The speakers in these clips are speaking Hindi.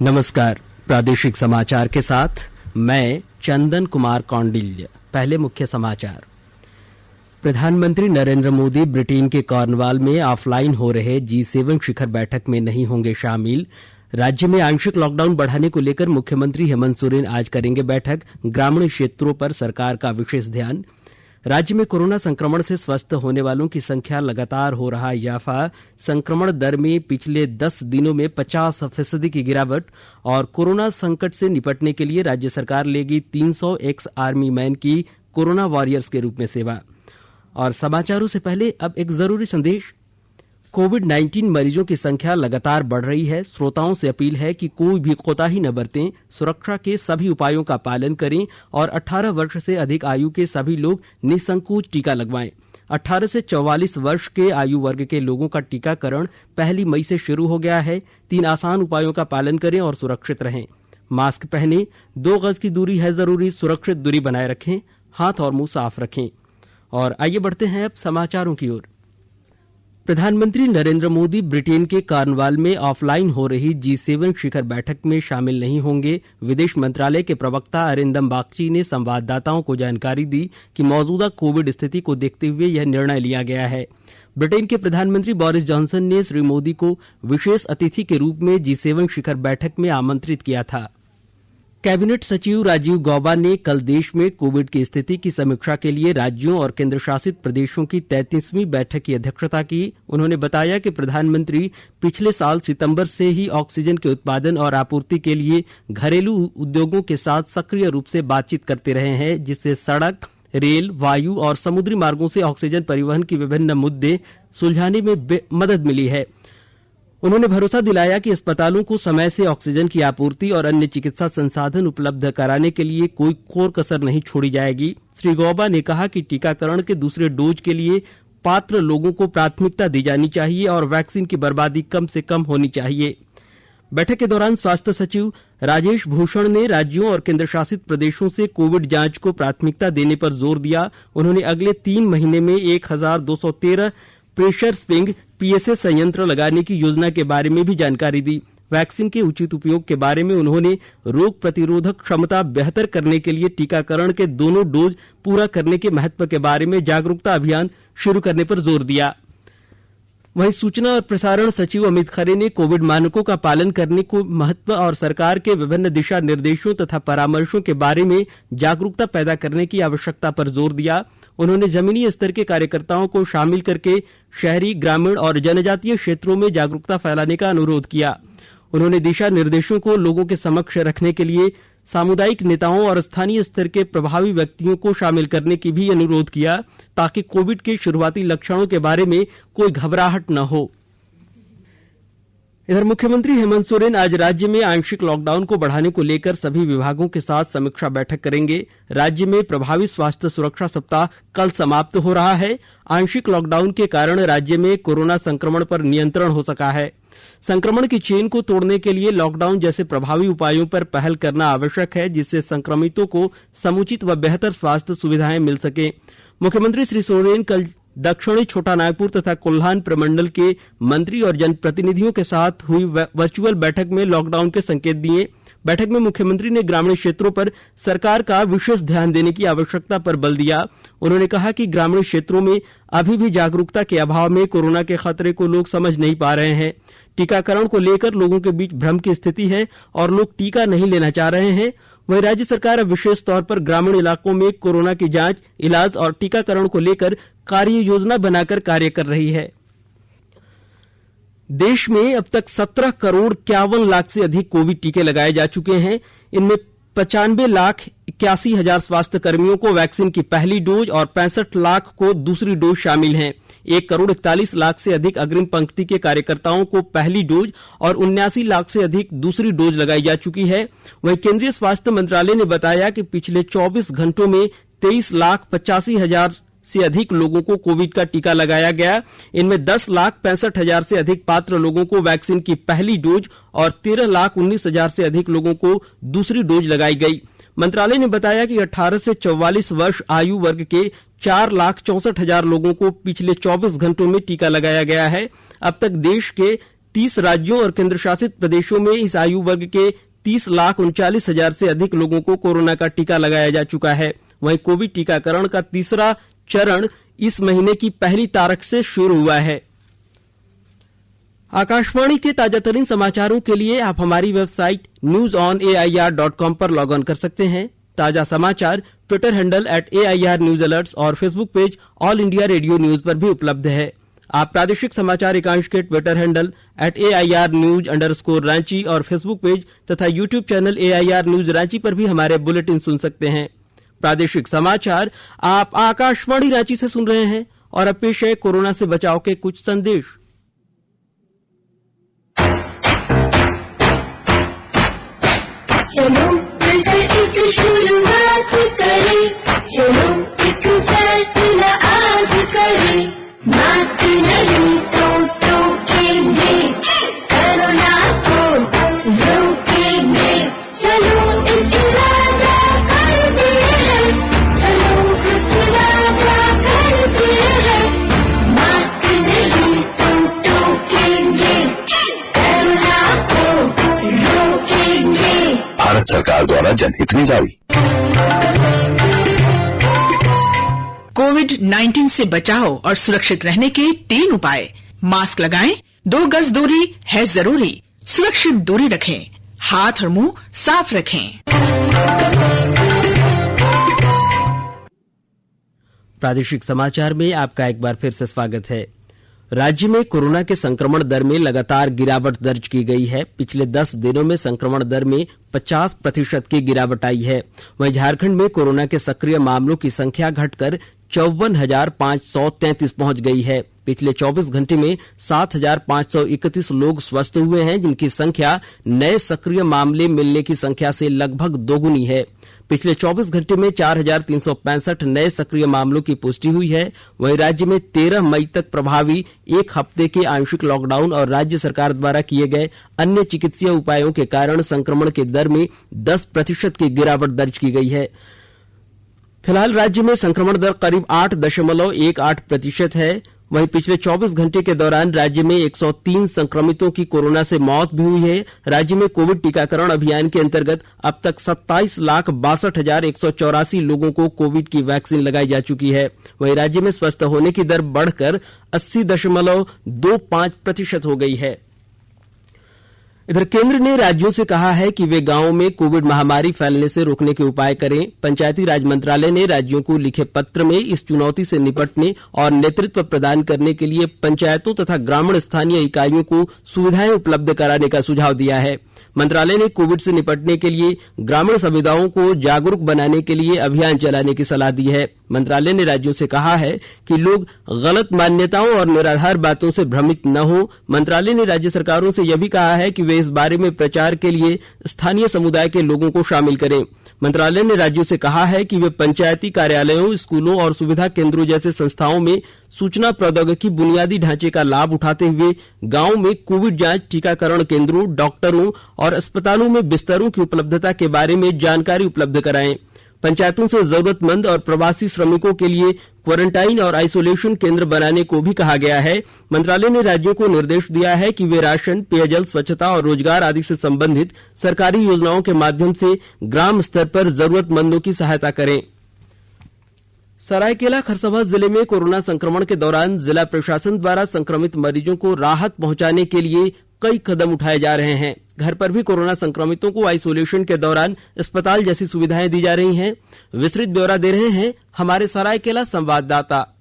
नमस्कार। प्रादेशिक समाचार के साथ मैं चंदन कुमार कौंडिल्य। पहले मुख्य समाचार। प्रधानमंत्री नरेंद्र मोदी ब्रिटेन के कॉर्नवाल में ऑफलाइन हो रहे G7 शिखर बैठक में नहीं होंगे शामिल। राज्य में आंशिक लॉकडाउन बढ़ाने को लेकर मुख्यमंत्री हेमंत सोरेन आज करेंगे बैठक। ग्रामीण क्षेत्रों पर सरकार का विशेष ध्यान। राज्य में कोरोना संक्रमण से स्वस्थ होने वालों की संख्या लगातार हो रहा इजाफा। संक्रमण दर में पिछले 10 दिनों में 50% की गिरावट। और कोरोना संकट से निपटने के लिए राज्य सरकार लेगी 300 एक्स आर्मी मैन की कोरोना वॉरियर्स के रूप में सेवा। और समाचारों से पहले अब एक जरूरी संदेश। कोविड-19 मरीजों की संख्या लगातार बढ़ रही है। श्रोताओं से अपील है कि कोई भी कोताही न बरतें, सुरक्षा के सभी उपायों का पालन करें और 18 वर्ष से अधिक आयु के सभी लोग निसंकोच टीका लगवाएं। 18 से 44 वर्ष के आयु वर्ग के लोगों का टीकाकरण 1 मई से शुरू हो गया है। 3 आसान उपायों का पालन करें और सुरक्षित रहें। मास्क पहनें, 2 गज की दूरी है जरूरी, सुरक्षित दूरी बनाए रखें, हाथ और मुंह साफ रखें। और आइए बढ़ते हैं अब समाचारों की ओर। प्रधानमंत्री नरेंद्र मोदी ब्रिटेन के कॉर्नवाल में ऑफलाइन हो रही G7 शिखर बैठक में शामिल नहीं होंगे। विदेश मंत्रालय के प्रवक्ता अरिंदम बागची ने संवाददाताओं को जानकारी दी कि मौजूदा कोविड स्थिति को देखते हुए यह निर्णय लिया गया है। ब्रिटेन के प्रधानमंत्री बोरिस जॉनसन ने श्री मोदी को विशेष अतिथि के रूप में G7 शिखर बैठक में आमंत्रित किया था। कैबिनेट सचिव राजीव गौबा ने कल देश में कोविड की स्थिति की समीक्षा के लिए राज्यों और केंद्र शासित प्रदेशों की 33वीं बैठक की अध्यक्षता की। उन्होंने बताया कि प्रधानमंत्री पिछले साल सितंबर से ही ऑक्सीजन के उत्पादन और आपूर्ति के लिए घरेलू उद्योगों के साथ सक्रिय रूप से बातचीत करते रहे हैं, जिससे सड़क, रेल, वायु और समुद्री मार्गों से ऑक्सीजन परिवहन की विभिन्न मुद्दे सुलझाने में मदद मिली है। उन्होंने भरोसा दिलाया कि अस्पतालों को समय से ऑक्सीजन की आपूर्ति और अन्य चिकित्सा संसाधन उपलब्ध कराने के लिए कोई कोर कसर नहीं छोड़ी जाएगी। श्री गौबा ने कहा कि टीकाकरण के दूसरे डोज के लिए पात्र लोगों को प्राथमिकता दी जानी चाहिए और वैक्सीन की बर्बादी कम से कम होनी चाहिए। बैठक के दौरान स्वास्थ्य सचिव राजेश भूषण ने राज्यों और केंद्र शासित प्रदेशों से कोविड जांच को प्राथमिकता देने पर जोर दिया। उन्होंने अगले 3 महीने में 1213 प्रेशर स्विंग PSA संयंत्र लगाने की योजना के बारे में भी जानकारी दी। वैक्सीन के उचित उपयोग के बारे में उन्होंने रोग प्रतिरोधक क्षमता बेहतर करने के लिए टीकाकरण के दोनों डोज पूरा करने के महत्व के बारे में जागरूकता अभियान शुरू करने पर जोर दिया। वहीं सूचना और प्रसारण सचिव अमित खरे ने कोविड मानकों का पालन करने को महत्व और सरकार के विभिन्न दिशा निर्देशों तथा परामर्शों के बारे में जागरूकता पैदा करने की आवश्यकता पर जोर दिया। उन्होंने जमीनी स्तर के कार्यकर्ताओं को शामिल करके शहरी, ग्रामीण और जनजातीय क्षेत्रों में जागरूकता फैलाने का अनुरोध किया। उन्होंने दिशा निर्देशों को लोगों के समक्ष रखने के लिए सामुदायिक नेताओं और स्थानीय स्तर के प्रभावी व्यक्तियों को शामिल करने की भी अनुरोध किया, ताकि कोविड के शुरुआती लक्षणों के बारे में कोई घबराहट न हो। इधर मुख्यमंत्री हेमंत सोरेन आज राज्य में आंशिक लॉकडाउन को बढ़ाने को लेकर सभी विभागों के साथ समीक्षा बैठक करेंगे। राज्य में प्रभावी स्वास्थ्य सुरक्षा सप्ताह कल समाप्त हो रहा है। आंशिक लॉकडाउन के कारण राज्य में कोरोना संक्रमण पर नियंत्रण हो सका है। संक्रमण की चेन को तोड़ने के लिए लॉकडाउन जैसे प्रभावी उपायों पर पहल करना आवश्यक है, जिससे संक्रमितों को समुचित व बेहतर स्वास्थ्य सुविधाएं मिल सके। मुख्यमंत्री श्री सोरेन कल दक्षिणी छोटानागपुर तथा कोल्हान प्रमंडल के मंत्री और जनप्रतिनिधियों के साथ हुई वर्चुअल बैठक में लॉकडाउन के संकेत दिए। बैठक में मुख्यमंत्री ने ग्रामीण क्षेत्रों पर सरकार का विशेष ध्यान देने की आवश्यकता पर बल दिया। उन्होंने कहा कि ग्रामीण क्षेत्रों में अभी भी जागरूकता के अभाव में कोरोना के खतरे को लोग समझ नहीं पा रहे हैं। टीकाकरण को लेकर लोगों के बीच भ्रम की स्थिति है और लोग टीका नहीं लेना चाह रहे हैं। वहीं राज्य सरकार अब विशेष तौर पर ग्रामीण इलाकों में कोरोना की जांच, इलाज और टीकाकरण को लेकर कार्य योजना बनाकर कार्य कर रही है। देश में अब तक 17 करोड़ 51 लाख से अधिक कोविड टीके लगाए जा चुके हैं। इनमें 95,81,000 स्वास्थ्य कर्मियों को वैक्सीन की पहली डोज और 65 लाख को दूसरी डोज शामिल हैं। 1 करोड़ 41 लाख से अधिक अग्रिम पंक्ति के कार्यकर्ताओं को पहली डोज और 79 लाख से अधिक दूसरी डोज लगाई जा चुकी है। वहीं केंद्रीय स्वास्थ्य मंत्रालय ने बताया कि पिछले 24 घंटों में 23,85,000 से अधिक लोगों को कोविड का टीका लगाया गया। इनमें 10,65,000 से अधिक पात्र लोगों को वैक्सीन की पहली डोज और 13,19,000 से अधिक लोगों को दूसरी डोज लगाई गई। मंत्रालय ने बताया कि 18 से 44 वर्ष आयु वर्ग के 4,64,000 लोगों को पिछले 24 घंटों में टीका लगाया गया है। अब तक देश के 30 राज्यों और केंद्र शासित प्रदेशों में इस आयु वर्ग के 30,39,000 से अधिक लोगों को कोरोना का टीका लगाया जा चुका है। वहीं कोविड टीकाकरण का तीसरा चरण इस महीने की पहली तारीख से शुरू हुआ है। आकाशवाणी के ताजातरीन समाचारों के लिए आप हमारी वेबसाइट newsonair.com पर लॉग ऑन कर सकते हैं। ताजा समाचार Twitter handle @AIR News Alerts और Facebook page all India radio news पर भी उपलब्ध है। आप प्रादेशिक समाचार एकांश के ट्विटर हैंडल @AIR News_रांची और फेसबुक पेज तथा YouTube channel AIR News Ranchi पर भी हमारे बुलेटिन सुन सकते हैं। प्रादेशिक समाचार आप आकाशवाणी रांची से सुन रहे हैं और अब पेश है कोरोना से बचाव के कुछ संदेश। चलो मिलकर एक शुरुआत करें, चलो एक फैसला आज करें, मास्क नहीं तो टोकेंगे, कोरोना को रोकेंगे, चलो एक वादा करते हैं, चलो एक वादा करते हैं, मास्क नहीं तो टोकेंगे, कोरोना को रोकेंगे। भारत सरकार द्वारा जनहित में जारी। कोविड-19 से बचाव और सुरक्षित रहने के 3 उपाय। मास्क लगाएं, 2 गज दूरी है जरूरी, सुरक्षित दूरी रखें, हाथ और मुंह साफ रखें। प्रादेशिक समाचार में आपका एक बार फिर से स्वागत है। राज्य में कोरोना के संक्रमण दर में लगातार गिरावट दर्ज की गई है। पिछले 10 दिनों में संक्रमण दर में 50% की गिरावट आई है। वहीं झारखंड में कोरोना के सक्रिय मामलों की संख्या घटकर 54,533 पहुंच गई है। पिछले 24 घंटे में 7,531 लोग स्वस्थ हुए हैं, जिनकी संख्या नए सक्रिय मामले मिलने की संख्या से लगभग दोगुनी है। पिछले 24 घंटे में 4,365 नए सक्रिय मामलों की पुष्टि हुई है। वहीं राज्य में 13 मई तक प्रभावी 1 हफ्ते के आंशिक लॉकडाउन और राज्य सरकार द्वारा किए गए अन्य चिकित्सीय उपायों के कारण संक्रमण के दर में 10% की गिरावट दर्ज की गई है। फिलहाल राज्य में संक्रमण दर करीब 8.18% है। वहीं पिछले 24 घंटे के दौरान राज्य में 103 संक्रमितों की कोरोना से मौत भी हुई है। राज्य में कोविड टीकाकरण अभियान के अंतर्गत अब तक 27,62,184 लोगों को कोविड की वैक्सीन लगाई जा चुकी है। वहीं राज्य में स्वस्थ होने की दर बढ़कर 80.25% हो गई है। इधर केंद्र ने राज्यों से कहा है कि वे गांवों में कोविड महामारी फैलने से रोकने के उपाय करें। पंचायती राज मंत्रालय ने राज्यों को लिखे पत्र में इस चुनौती से निपटने और नेतृत्व प्रदान करने के लिए पंचायतों तथा ग्रामीण स्थानीय इकाइयों को सुविधाएं उपलब्ध कराने का सुझाव दिया है। मंत्रालय ने कोविड से निपटने के लिए ग्रामीण समुदायों को जागरूक बनाने के लिए अभियान चलाने की सलाह दी है। मंत्रालय ने राज्यों से कहा है कि लोग गलत मान्यताओं और निराधार बातों से भ्रमित न हो। मंत्रालय ने राज्य सरकारों से यह भी कहा है कि वे इस बारे में प्रचार के लिए स्थानीय समुदाय के लोगों को शामिल करें। मंत्रालय ने राज्यों से कहा है कि वे पंचायती कार्यालयों, स्कूलों और सुविधा केंद्रों जैसे संस्थाओं में सूचना प्रौद्योगिकी बुनियादी ढांचे का लाभ उठाते हुए गांव में कोविड जांच, टीकाकरण केंद्रों, डॉक्टरों और अस्पतालों में बिस्तरों की उपलब्धता के बारे में जानकारी उपलब्ध कराएं। पंचायतों से जरूरतमंद और प्रवासी श्रमिकों के लिए क्वारंटाइन और आइसोलेशन केंद्र बनाने को भी कहा गया है। मंत्रालय ने राज्यों को निर्देश दिया है कि वे राशन, पेयजल, स्वच्छता और रोजगार आदि से संबंधित सरकारी योजनाओं के माध्यम से ग्राम स्तर पर जरूरतमंदों की सहायता करें। सरायकेला खरसावां जिले में कोरोना संक्रमण के दौरान जिला प्रशासन द्वारा संक्रमित मरीजों को राहत पहुंचाने के लिए कई कदम उठाए जा रहे हैं। घर पर भी कोरोना संक्रमितों को आइसोलेशन के दौरान अस्पताल जैसी सुविधाएं दी जा रही हैं। विस्तृत ब्यौरा दे रहे हैं हमारे सरायकेला संवाददाता।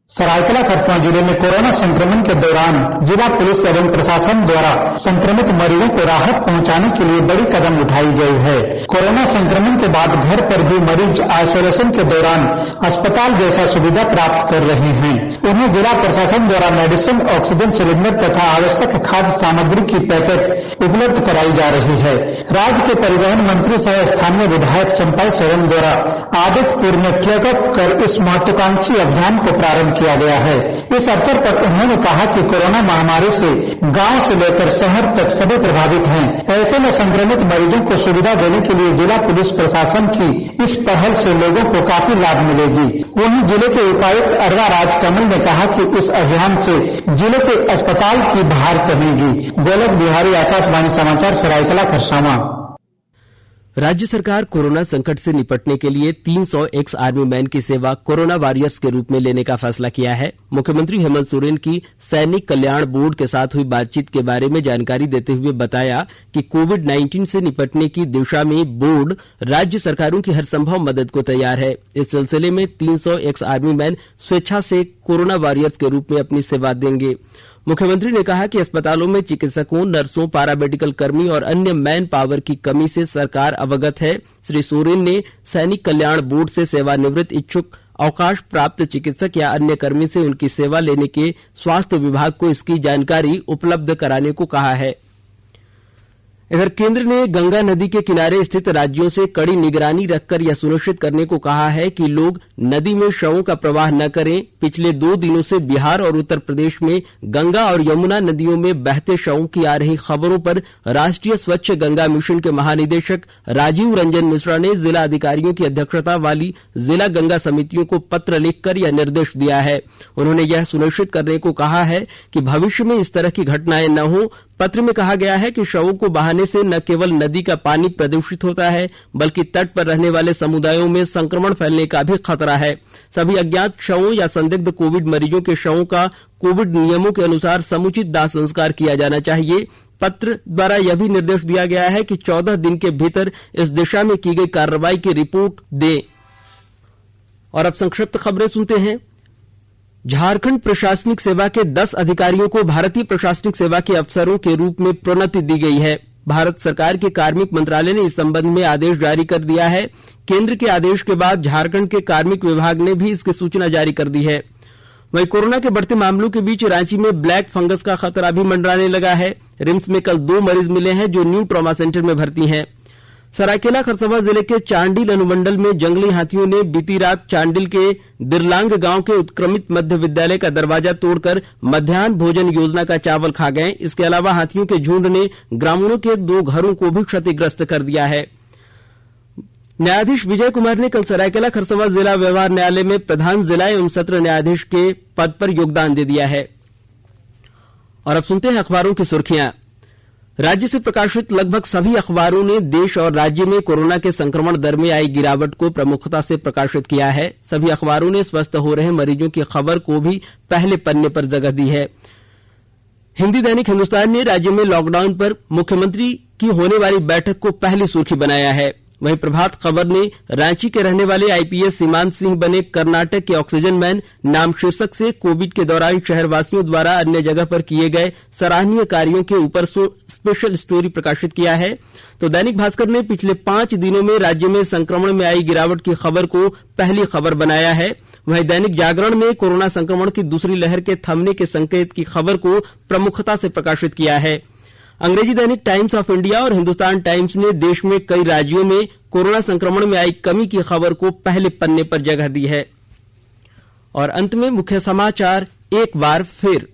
सरायकेला खरसावां जिले में कोरोना संक्रमण के दौरान जिला पुलिस एवं प्रशासन द्वारा संक्रमित मरीजों को राहत पहुंचाने के लिए बड़ी कदम उठाई गई है। कोरोना संक्रमण के बाद घर पर भी मरीज आइसोलेशन के दौरान अस्पताल जैसा सुविधा प्राप्त कर रहे हैं। उन्हें जिला प्रशासन द्वारा मेडिसिन, ऑक्सीजन सिलेंडर तथा आवश्यक खाद्य सामग्री की पैकेट उपलब्ध कराई जा रही है। राज्य के परिवहन मंत्री सह स्थानीय विधायक चंपा सोरेन द्वारा आदित्यपुर में फ्लैग ऑफ कर इस महत्वाकांक्षी अभियान को प्रारंभ किया गया है। इस अवसर पर उन्होंने कहा कि कोरोना महामारी से गांव से लेकर शहर तक सभी प्रभावित हैं। ऐसे में संक्रमित मरीजों को सुविधा देने के लिए जिला पुलिस प्रशासन की इस पहल से लोगों को काफी लाभ मिलेगी। वहीं जिले के उपायुक्त अरवा राज कमल ने कहा कि इस अभियान से जिले के अस्पताल की भार कमेगी। गोलक बिहारी, आकाशवाणी समाचार, सरायकला खरसावां। राज्य सरकार कोरोना संकट से निपटने के लिए 300 एक्स आर्मी मैन की सेवा कोरोना वॉरियर्स के रूप में लेने का फैसला किया है। मुख्यमंत्री हेमंत सोरेन की सैनिक कल्याण बोर्ड के साथ हुई बातचीत के बारे में जानकारी देते हुए बताया कि कोविड-19 से निपटने की दिशा में बोर्ड राज्य सरकारों की हर संभव मदद को तैयार है। इस सिलसिले में 300 एक्स आर्मी मैन स्वेच्छा से कोरोना वॉरियर्स के रूप में अपनी सेवा देंगे। मुख्यमंत्री ने कहा कि अस्पतालों में चिकित्सकों, नर्सों, पारामेडिकल कर्मी और अन्य मैन पावर की कमी से सरकार अवगत है। श्री सोरेन ने सैनिक कल्याण बोर्ड से सेवानिवृत्त इच्छुक अवकाश प्राप्त चिकित्सक या अन्य कर्मी से उनकी सेवा लेने के स्वास्थ्य विभाग को इसकी जानकारी उपलब्ध कराने को कहा है। इधर केंद्र ने गंगा नदी के किनारे स्थित राज्यों से कड़ी निगरानी रखकर यह सुनिश्चित करने को कहा है कि लोग नदी में शवों का प्रवाह न करें। पिछले 2 दिनों से बिहार और उत्तर प्रदेश में गंगा और यमुना नदियों में बहते शवों की आ रही खबरों पर राष्ट्रीय स्वच्छ गंगा मिशन के महानिदेशक राजीव रंजन मिश्रा ने जिला अधिकारियों की अध्यक्षता वाली जिला गंगा समितियों को पत्र लिखकर यह निर्देश दिया है। उन्होंने यह सुनिश्चित करने को कहा है कि भविष्य में इस तरह की घटनाएं न हो। पत्र में कहा गया है कि शवों को बहाने से न केवल नदी का पानी प्रदूषित होता है बल्कि तट पर रहने वाले समुदायों में संक्रमण फैलने का भी खतरा है। सभी अज्ञात शवों या संदिग्ध कोविड मरीजों के शवों का कोविड नियमों के अनुसार समुचित दाह संस्कार किया जाना चाहिए। पत्र द्वारा यह भी निर्देश दिया गया है कि 14 दिन के भीतर इस दिशा में की गई कार्रवाई की रिपोर्ट दें। और अब संक्षिप्त खबरें सुनते हैं। झारखंड प्रशासनिक सेवा के 10 अधिकारियों को भारतीय प्रशासनिक सेवा के अफसरों के रूप में प्रोन्नति दी गई है। भारत सरकार के कार्मिक मंत्रालय ने इस संबंध में आदेश जारी कर दिया है। केंद्र के आदेश के बाद झारखंड के कार्मिक विभाग ने भी इसकी सूचना जारी कर दी है। वहीं कोरोना के बढ़ते मामलों के बीच रांची में ब्लैक फंगस का खतरा भी मंडराने लगा है। रिम्स में कल 2 मरीज मिले हैं जो न्यू ट्रॉमा सेंटर में भर्ती हैं। सरायकेला खरसावां जिले के चांडिल अनुमंडल में जंगली हाथियों ने बीती रात चांडिल के दिरलांग गांव के उत्क्रमित मध्य विद्यालय का दरवाजा तोड़कर मध्याह्न भोजन योजना का चावल खा गए। इसके अलावा हाथियों के झुंड ने ग्रामीणों के 2 घरों को भी क्षतिग्रस्त कर दिया है। न्यायाधीश विजय कुमार ने कल सरायकेला खरसावां जिला व्यवहार न्यायालय में प्रधान जिला एवं सत्र न्यायाधीश के पद पर योगदान दे दिया है। और अब सुनते हैं अखबारों की सुर्खियां। राज्य से प्रकाशित लगभग सभी अखबारों ने देश और राज्य में कोरोना के संक्रमण दर में आई गिरावट को प्रमुखता से प्रकाशित किया है। सभी अखबारों ने स्वस्थ हो रहे मरीजों की खबर को भी पहले पन्ने पर जगह दी है। हिंदी दैनिक हिंदुस्तान ने राज्य में लॉकडाउन पर मुख्यमंत्री की होने वाली बैठक को पहली सुर्खी बनाया है। वहीं प्रभात खबर ने रांची के रहने वाले आईपीएस सीमांत सिंह बने कर्नाटक के ऑक्सीजन मैन नाम शीर्षक से कोविड के दौरान शहरवासियों द्वारा अन्य जगह पर किए गए सराहनीय कार्यों के ऊपर स्पेशल स्टोरी प्रकाशित किया है। तो दैनिक भास्कर ने पिछले 5 दिनों में राज्य में संक्रमण में आई गिरावट की खबर को पहली खबर बनाया है। वहीं दैनिक जागरण ने कोरोना संक्रमण की दूसरी लहर के थमने के संकेत की खबर को प्रमुखता से प्रकाशित किया है। अंग्रेजी दैनिक टाइम्स ऑफ इंडिया और हिंदुस्तान टाइम्स ने देश में कई राज्यों में कोरोना संक्रमण में आई कमी की खबर को पहले पन्ने पर जगह दी है। और अंत में मुख्य समाचार एक बार फिर।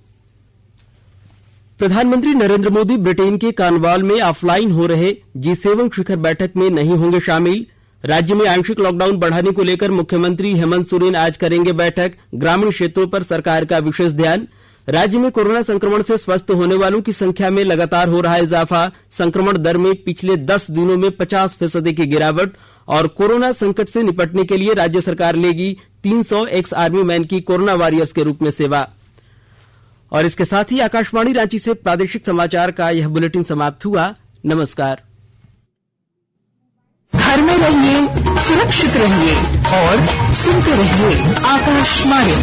प्रधानमंत्री नरेंद्र मोदी ब्रिटेन के कॉर्नवाल में ऑफलाइन हो रहे G7 शिखर बैठक में नहीं होंगे शामिल। राज्य में आंशिक लॉकडाउन बढ़ाने को लेकर मुख्यमंत्री हेमंत सोरेन आज करेंगे बैठक। ग्रामीण क्षेत्रों पर सरकार का विशेष ध्यान। राज्य में कोरोना संक्रमण से स्वस्थ होने वालों की संख्या में लगातार हो रहा है इजाफा। संक्रमण दर में पिछले 10 दिनों में 50% की गिरावट। और कोरोना संकट से निपटने के लिए राज्य सरकार लेगी 300 एक्स आर्मी मैन की कोरोना वॉरियर्स के रूप में सेवा। और इसके साथ ही आकाशवाणी रांची से प्रादेशिक समाचार का यह बुलेटिन समाप्त हुआ। नमस्कार। घर में रहिए, सुरक्षित रहिए और सुनते रहिए आकाशवाणी।